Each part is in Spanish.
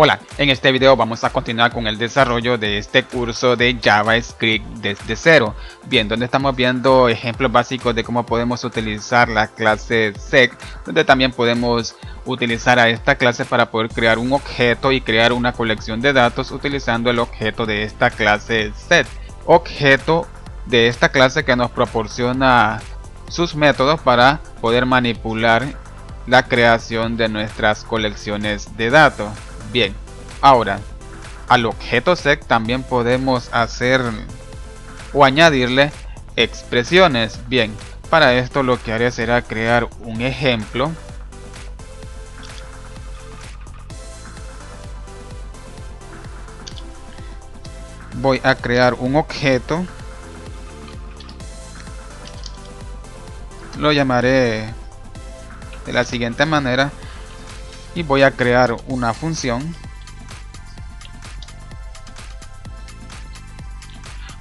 Hola, en este video vamos a continuar con el desarrollo de este curso de JavaScript desde cero. Bien, donde estamos viendo ejemplos básicos de cómo podemos utilizar la clase sec, donde también podemos utilizar a esta clase para poder crear un objeto y crear una colección de datos utilizando el objeto de esta clase set. Objeto de esta clase que nos proporciona sus métodos para poder manipular la creación de nuestras colecciones de datos. Bien, ahora al objeto sec también podemos hacer o añadirle expresiones. Bien, para esto lo que haré será crear un ejemplo. Voy a crear un objeto. Lo llamaré de la siguiente manera. Y voy a crear una función.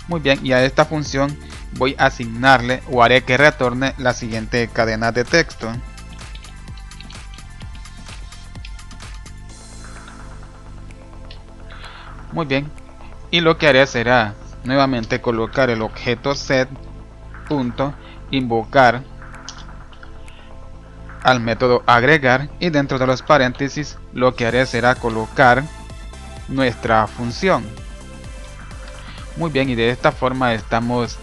Muy bien, y a esta función voy a asignarle o haré que retorne la siguiente cadena de texto. Muy bien, y lo que haré será nuevamente colocar el objeto set punto invocar al método agregar, y dentro de los paréntesis lo que haré será colocar nuestra función. Muy bien, y de esta forma estamos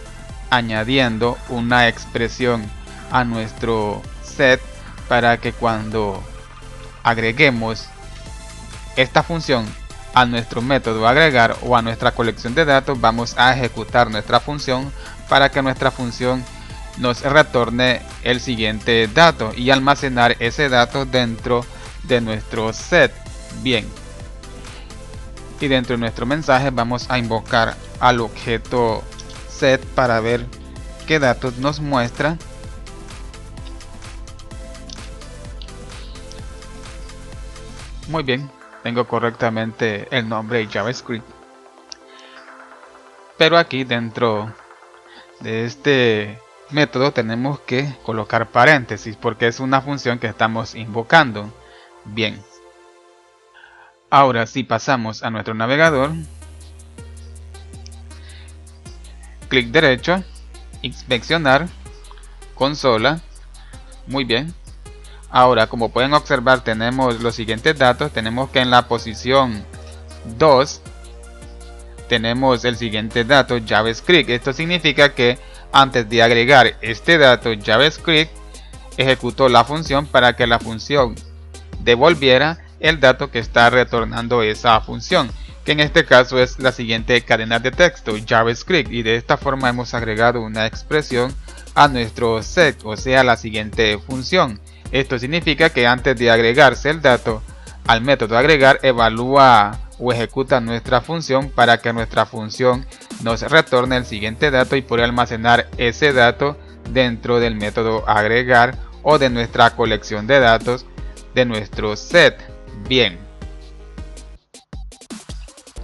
añadiendo una expresión a nuestro set para que cuando agreguemos esta función a nuestro método agregar o a nuestra colección de datos, vamos a ejecutar nuestra función para que nuestra función nos retorne el siguiente dato y almacenar ese dato dentro de nuestro set. Bien, y dentro de nuestro mensaje vamos a invocar al objeto set para ver qué datos nos muestra. Muy bien, tengo correctamente el nombre de JavaScript, pero aquí dentro de este método tenemos que colocar paréntesis porque es una función que estamos invocando. Bien, ahora si pasamos a nuestro navegador, clic derecho, inspeccionar, consola. Muy bien, ahora como pueden observar tenemos los siguientes datos. Tenemos que en la posición 2 tenemos el siguiente dato JavaScript. Esto significa que antes de agregar este dato JavaScript ejecutó la función para que la función devolviera el dato que está retornando esa función, que en este caso es la siguiente cadena de texto JavaScript, y de esta forma hemos agregado una expresión a nuestro set, o sea la siguiente función. Esto significa que antes de agregarse el dato al método agregar, evalúa o ejecuta nuestra función para que nuestra función nos retorne el siguiente dato y poder almacenar ese dato dentro del método agregar o de nuestra colección de datos de nuestro set. Bien,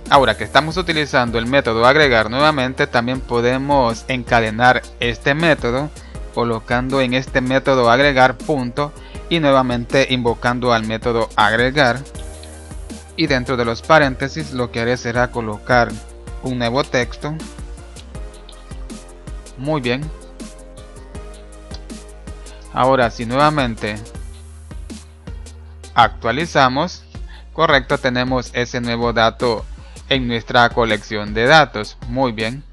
ahora que estamos utilizando el método agregar nuevamente, también podemos encadenar este método colocando en este método agregar punto y nuevamente invocando al método agregar, y dentro de los paréntesis lo que haré será colocar un nuevo texto. Muy bien, ahora si nuevamente actualizamos, correcto, tenemos ese nuevo dato en nuestra colección de datos. Muy bien,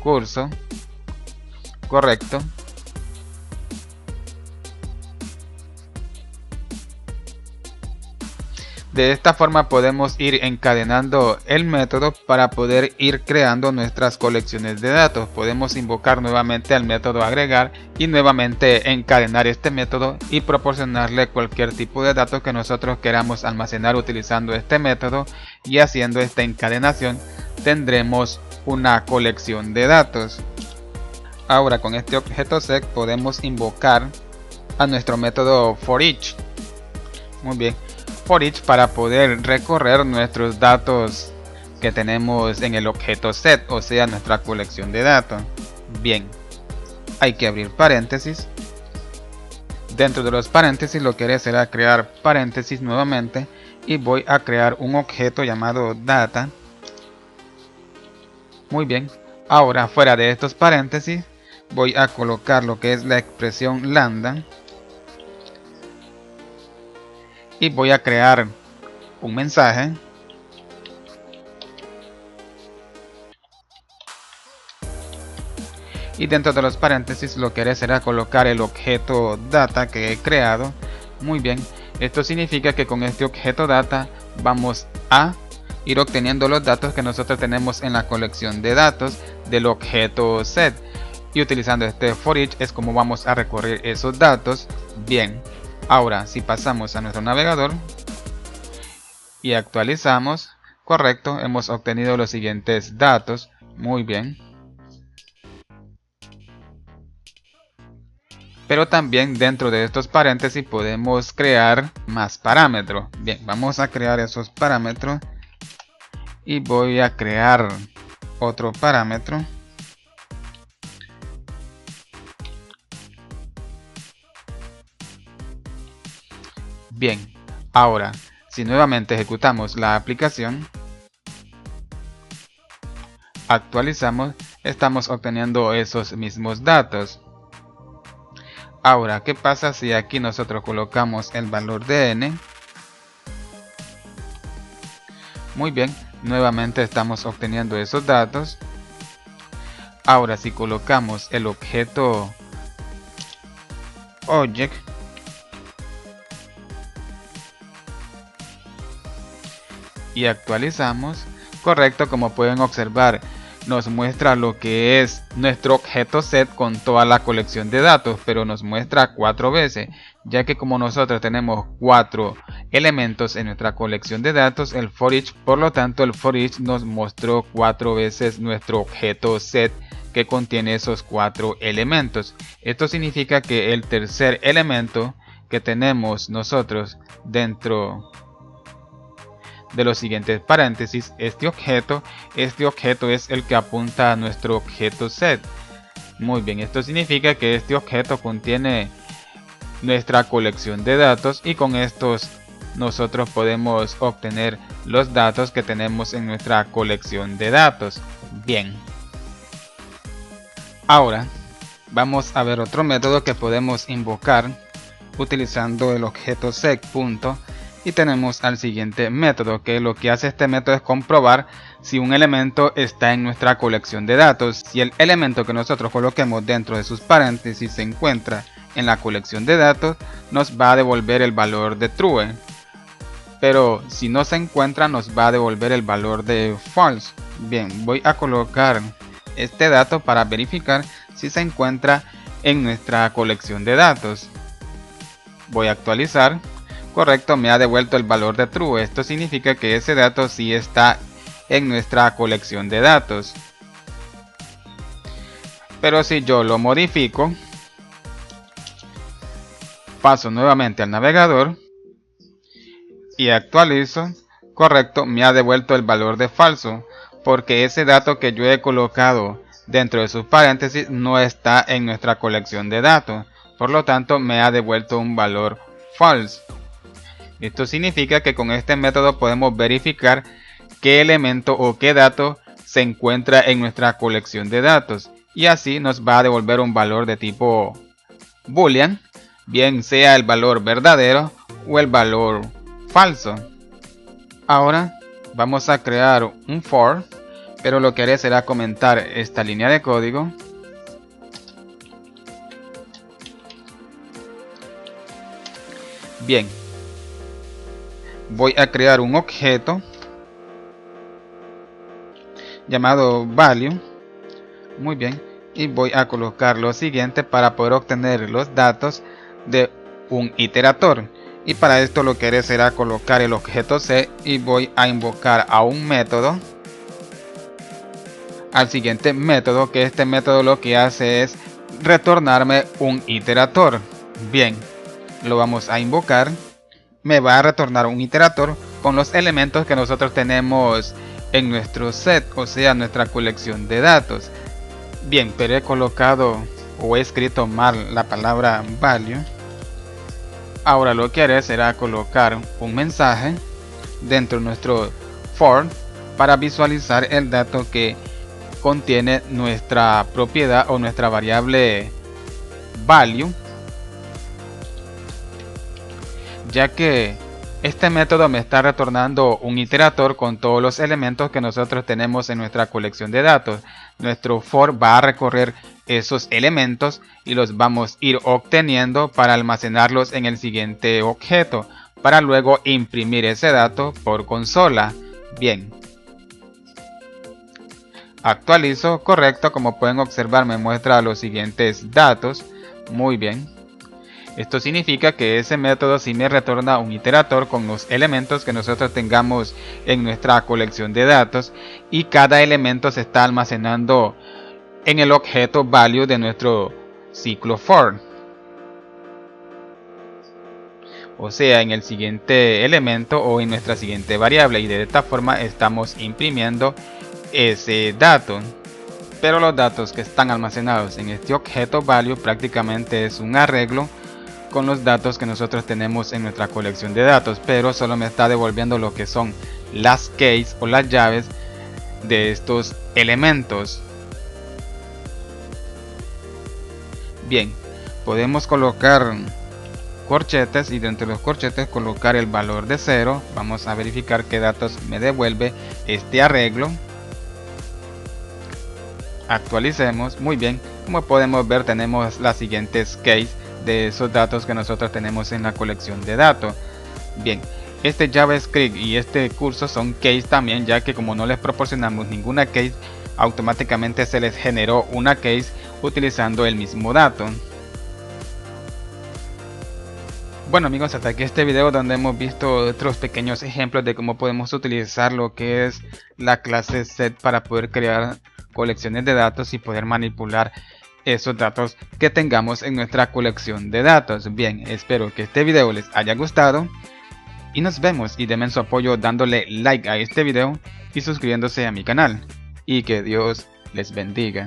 curso, correcto. De esta forma podemos ir encadenando el método para poder ir creando nuestras colecciones de datos. Podemos invocar nuevamente al método agregar y nuevamente encadenar este método y proporcionarle cualquier tipo de datos que nosotros queramos almacenar utilizando este método, y haciendo esta encadenación tendremos una colección de datos. Ahora con este objeto sec podemos invocar a nuestro método forEach. Muy bien, forEach para poder recorrer nuestros datos que tenemos en el objeto set, o sea nuestra colección de datos. Bien, hay que abrir paréntesis. Dentro de los paréntesis lo que haré será crear paréntesis nuevamente y voy a crear un objeto llamado data. Muy bien, ahora fuera de estos paréntesis voy a colocar lo que es la expresión lambda y voy a crear un mensaje y dentro de los paréntesis lo que haré será colocar el objeto data que he creado. Muy bien, esto significa que con este objeto data vamos a ir obteniendo los datos que nosotros tenemos en la colección de datos del objeto set, y utilizando este for each es como vamos a recorrer esos datos. Bien, ahora si pasamos a nuestro navegador y actualizamos, correcto, hemos obtenido los siguientes datos. Muy bien, pero también dentro de estos paréntesis podemos crear más parámetros. Bien, vamos a crear esos parámetros y voy a crear otro parámetro. Bien, ahora si nuevamente ejecutamos la aplicación, actualizamos, estamos obteniendo esos mismos datos. Ahora, ¿qué pasa si aquí nosotros colocamos el valor de n? Muy bien, nuevamente estamos obteniendo esos datos. Ahora, si colocamos el objeto object y actualizamos, correcto, como pueden observar, nos muestra lo que es nuestro objeto set con toda la colección de datos, pero nos muestra 4 veces, ya que como nosotros tenemos 4 elementos en nuestra colección de datos, el for each, por lo tanto el for each nos mostró 4 veces nuestro objeto set que contiene esos 4 elementos. Esto significa que el tercer elemento que tenemos nosotros dentro de los siguientes paréntesis, este objeto es el que apunta a nuestro objeto set. Muy bien, esto significa que este objeto contiene nuestra colección de datos y con estos nosotros podemos obtener los datos que tenemos en nuestra colección de datos. Bien, ahora vamos a ver otro método que podemos invocar utilizando el objeto set. Y tenemos al siguiente método, que lo que hace este método es comprobar si un elemento está en nuestra colección de datos. Si el elemento que nosotros coloquemos dentro de sus paréntesis se encuentra en la colección de datos, nos va a devolver el valor de true. Pero si no se encuentra, nos va a devolver el valor de false. Bien, voy a colocar este dato para verificar si se encuentra en nuestra colección de datos. Voy a actualizar. Correcto, me ha devuelto el valor de true. Esto significa que ese dato sí está en nuestra colección de datos. Pero si yo lo modifico, paso nuevamente al navegador y actualizo, correcto, me ha devuelto el valor de falso, porque ese dato que yo he colocado dentro de sus paréntesis no está en nuestra colección de datos. Por lo tanto, me ha devuelto un valor false. Esto significa que con este método podemos verificar qué elemento o qué dato se encuentra en nuestra colección de datos, y así nos va a devolver un valor de tipo boolean, bien sea el valor verdadero o el valor falso. Ahora vamos a crear un for, pero lo que haré será comentar esta línea de código. Bien, voy a crear un objeto llamado value. Muy bien, y voy a colocar lo siguiente para poder obtener los datos de un iterator. Y para esto lo que haré será colocar el objeto C y voy a invocar a un método, al siguiente método, que este método lo que hace es retornarme un iterator. Bien, lo vamos a invocar. Me va a retornar un iterator con los elementos que nosotros tenemos en nuestro set, o sea, nuestra colección de datos. Bien, pero he colocado o he escrito mal la palabra value. Ahora lo que haré será colocar un mensaje dentro de nuestro for para visualizar el dato que contiene nuestra propiedad o nuestra variable value, ya que este método me está retornando un iterator con todos los elementos que nosotros tenemos en nuestra colección de datos. Nuestro for va a recorrer esos elementos y los vamos a ir obteniendo para almacenarlos en el siguiente objeto, para luego imprimir ese dato por consola. Bien. Actualizo, correcto, como pueden observar me muestra los siguientes datos. Muy bien. Esto significa que ese método sí me retorna un iterator con los elementos que nosotros tengamos en nuestra colección de datos, y cada elemento se está almacenando en el objeto value de nuestro ciclo for, o sea, en el siguiente elemento o en nuestra siguiente variable, y de esta forma estamos imprimiendo ese dato. Pero los datos que están almacenados en este objeto value prácticamente es un arreglo con los datos que nosotros tenemos en nuestra colección de datos, pero solo me está devolviendo lo que son las keys o las llaves de estos elementos. Bien, podemos colocar corchetes y dentro de los corchetes colocar el valor de 0. Vamos a verificar qué datos me devuelve este arreglo. Actualicemos. Muy bien, como podemos ver tenemos las siguientes keys de esos datos que nosotros tenemos en la colección de datos. Bien, este JavaScript y este curso son keys también, ya que como no les proporcionamos ninguna case, automáticamente se les generó una case utilizando el mismo dato. Bueno amigos, hasta aquí este video donde hemos visto otros pequeños ejemplos de cómo podemos utilizar lo que es la clase set para poder crear colecciones de datos y poder manipular esos datos que tengamos en nuestra colección de datos. Bien, espero que este video les haya gustado y nos vemos, y denme su apoyo dándole like a este video y suscribiéndose a mi canal, y que Dios les bendiga.